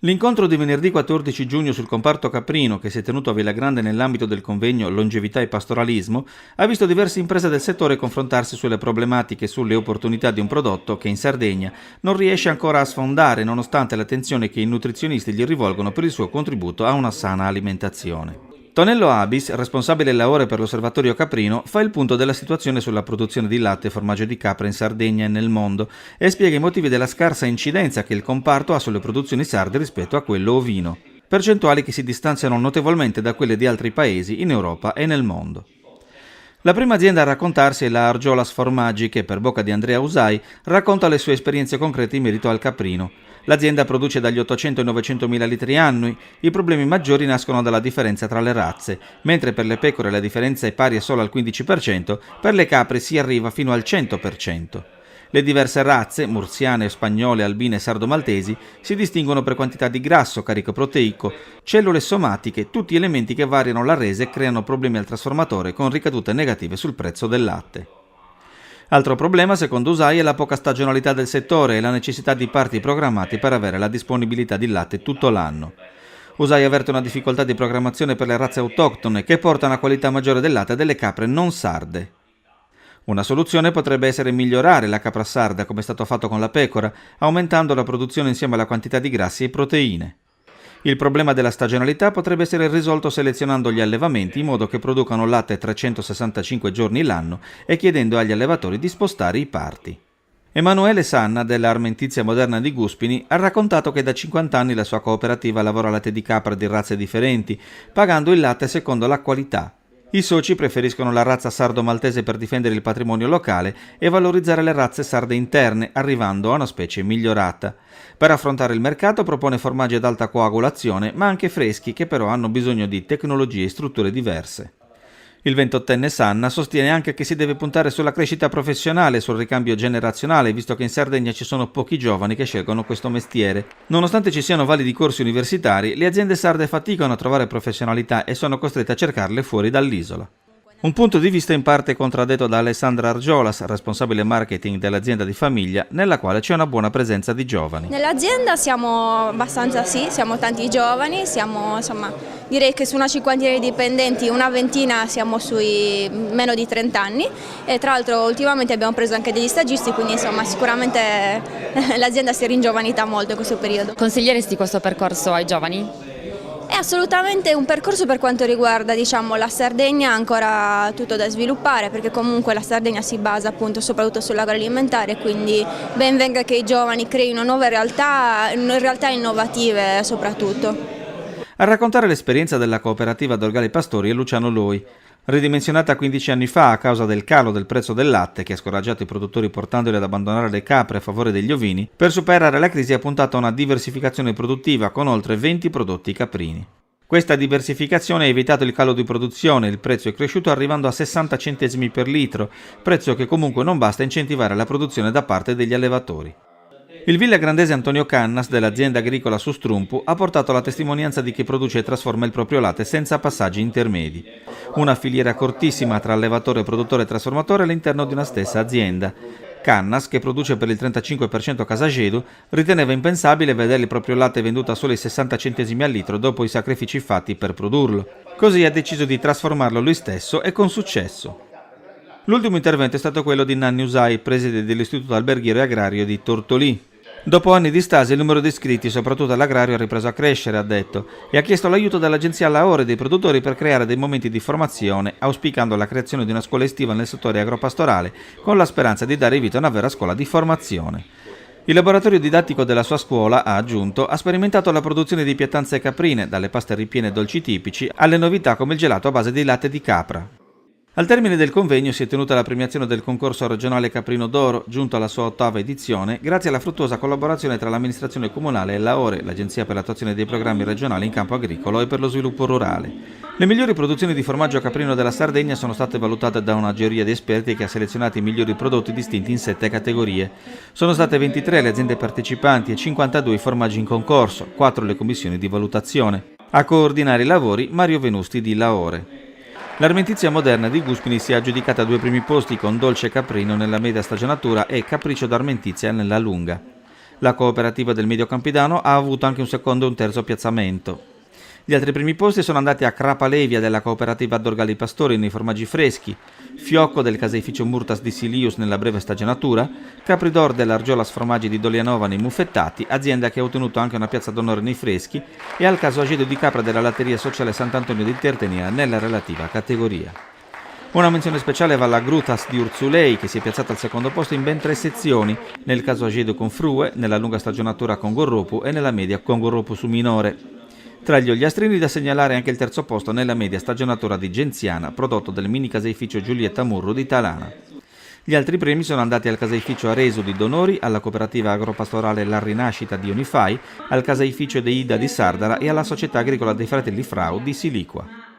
L'incontro di venerdì 14 giugno sul comparto caprino, che si è tenuto a Villa Grande nell'ambito del convegno Longevità e Pastoralismo, ha visto diverse imprese del settore confrontarsi sulle problematiche e sulle opportunità di un prodotto che in Sardegna non riesce ancora a sfondare nonostante l'attenzione che i nutrizionisti gli rivolgono per il suo contributo a una sana alimentazione. Tonello Abis, responsabile lavoro per l'Osservatorio Caprino, fa il punto della situazione sulla produzione di latte e formaggio di capra in Sardegna e nel mondo e spiega i motivi della scarsa incidenza che il comparto ha sulle produzioni sarde rispetto a quello ovino, percentuali che si distanziano notevolmente da quelle di altri paesi in Europa e nel mondo. La prima azienda a raccontarsi è la Argiolas Formaggi che, per bocca di Andrea Usai, racconta le sue esperienze concrete in merito al caprino. L'azienda produce dagli 800 ai 900 mila litri annui, i problemi maggiori nascono dalla differenza tra le razze, mentre per le pecore la differenza è pari solo al 15%, per le capre si arriva fino al 100%. Le diverse razze, mursiane, spagnole, albine e sardo-maltesi, si distinguono per quantità di grasso, carico proteico, cellule somatiche, tutti elementi che variano la resa e creano problemi al trasformatore con ricadute negative sul prezzo del latte. Altro problema, secondo Usai, è la poca stagionalità del settore e la necessità di parti programmati per avere la disponibilità di latte tutto l'anno. Usai avverte una difficoltà di programmazione per le razze autoctone che portano a qualità maggiore del latte delle capre non sarde. Una soluzione potrebbe essere migliorare la capra sarda come è stato fatto con la pecora, aumentando la produzione insieme alla quantità di grassi e proteine. Il problema della stagionalità potrebbe essere risolto selezionando gli allevamenti in modo che producano latte 365 giorni l'anno e chiedendo agli allevatori di spostare i parti. Emanuele Sanna, della Armentizia Moderna di Guspini, ha raccontato che da 50 anni la sua cooperativa lavora latte di capra di razze differenti, pagando il latte secondo la qualità. I soci preferiscono la razza sardo-maltese per difendere il patrimonio locale e valorizzare le razze sarde interne, arrivando a una specie migliorata. Per affrontare il mercato propone formaggi ad alta coagulazione, ma anche freschi che però hanno bisogno di tecnologie e strutture diverse. Il 28enne Sanna sostiene anche che si deve puntare sulla crescita professionale e sul ricambio generazionale, visto che in Sardegna ci sono pochi giovani che scelgono questo mestiere. Nonostante ci siano validi corsi universitari, le aziende sarde faticano a trovare professionalità e sono costrette a cercarle fuori dall'isola. Un punto di vista in parte contraddetto da Alessandra Argiolas, responsabile marketing dell'azienda di famiglia, nella quale c'è una buona presenza di giovani. Nell'azienda siamo abbastanza siamo tanti giovani, direi che su una cinquantina di dipendenti, una ventina siamo sui meno di 30 anni e tra l'altro ultimamente abbiamo preso anche degli stagisti, quindi sicuramente l'azienda si è ringiovanita molto in questo periodo. Consiglieresti questo percorso ai giovani? È assolutamente un percorso per quanto riguarda la Sardegna, ancora tutto da sviluppare perché comunque la Sardegna si basa appunto soprattutto sull'agroalimentare, quindi ben venga che i giovani creino nuove realtà innovative soprattutto. A raccontare l'esperienza della cooperativa Dorgali Pastori è Luciano Loi. Ridimensionata 15 anni fa a causa del calo del prezzo del latte che ha scoraggiato i produttori portandoli ad abbandonare le capre a favore degli ovini, per superare la crisi ha puntato a una diversificazione produttiva con oltre 20 prodotti caprini. Questa diversificazione ha evitato il calo di produzione, il prezzo è cresciuto arrivando a 60 centesimi per litro, prezzo che comunque non basta a incentivare la produzione da parte degli allevatori. Il villagrandese Antonio Cannas dell'azienda agricola Sustrumpu ha portato la testimonianza di chi produce e trasforma il proprio latte senza passaggi intermedi. Una filiera cortissima tra allevatore, produttore e trasformatore all'interno di una stessa azienda. Cannas, che produce per il 35% a Casagedu, riteneva impensabile vedere il proprio latte venduto a soli 60 centesimi al litro dopo i sacrifici fatti per produrlo. Così ha deciso di trasformarlo lui stesso e con successo. L'ultimo intervento è stato quello di Nanni Usai, preside dell'Istituto Alberghiero e Agrario di Tortolì. Dopo anni di stasi il numero di iscritti, soprattutto all'agrario, ha ripreso a crescere, ha detto, e ha chiesto l'aiuto dell'agenzia Laore e dei produttori per creare dei momenti di formazione, auspicando la creazione di una scuola estiva nel settore agropastorale, con la speranza di dare vita a una vera scuola di formazione. Il laboratorio didattico della sua scuola, ha aggiunto, ha sperimentato la produzione di pietanze caprine, dalle paste ripiene e dolci tipici, alle novità come il gelato a base di latte di capra. Al termine del convegno si è tenuta la premiazione del concorso regionale Caprino d'Oro, giunto alla sua 8ª edizione, grazie alla fruttuosa collaborazione tra l'amministrazione comunale e l'AORE, l'Agenzia per l'attuazione dei programmi regionali in campo agricolo e per lo sviluppo rurale. Le migliori produzioni di formaggio caprino della Sardegna sono state valutate da una giuria di esperti che ha selezionato i migliori prodotti distinti in 7 categorie. Sono state 23 le aziende partecipanti e 52 i formaggi in concorso, 4 le commissioni di valutazione. A coordinare i lavori Mario Venusti di Laore. L'Armentizia Moderna di Guspini si è aggiudicata 2 primi posti con Dolce Caprino nella media stagionatura e Capriccio d'Armentizia nella lunga. La cooperativa del Medio Campidano ha avuto anche un secondo e un terzo piazzamento. Gli altri primi posti sono andati a Crapalevia della cooperativa Dorgali Pastori nei formaggi freschi, Fiocco del caseificio Murtas di Silius nella breve stagionatura, Capridor dell'Argiolas Formaggi di Dolianova nei muffettati, azienda che ha ottenuto anche una piazza d'onore nei freschi, e al caso Agedo di Capra della latteria sociale Sant'Antonio di Tertenia nella relativa categoria. Una menzione speciale va alla Grutas di Urzulei, che si è piazzata al secondo posto in ben 3 sezioni, nel caso Agedo con Frue, nella lunga stagionatura con Gorropu e nella media con Gorropu su minore. Tra gli ogliastrini da segnalare anche il terzo posto nella media stagionatura di Genziana, prodotto del mini caseificio Giulietta Murru di Talana. Gli altri premi sono andati al caseificio Aresu di Donori, alla cooperativa agropastorale La Rinascita di Unifai, al caseificio De Ida di Sardara e alla società agricola dei fratelli Frau di Siliqua.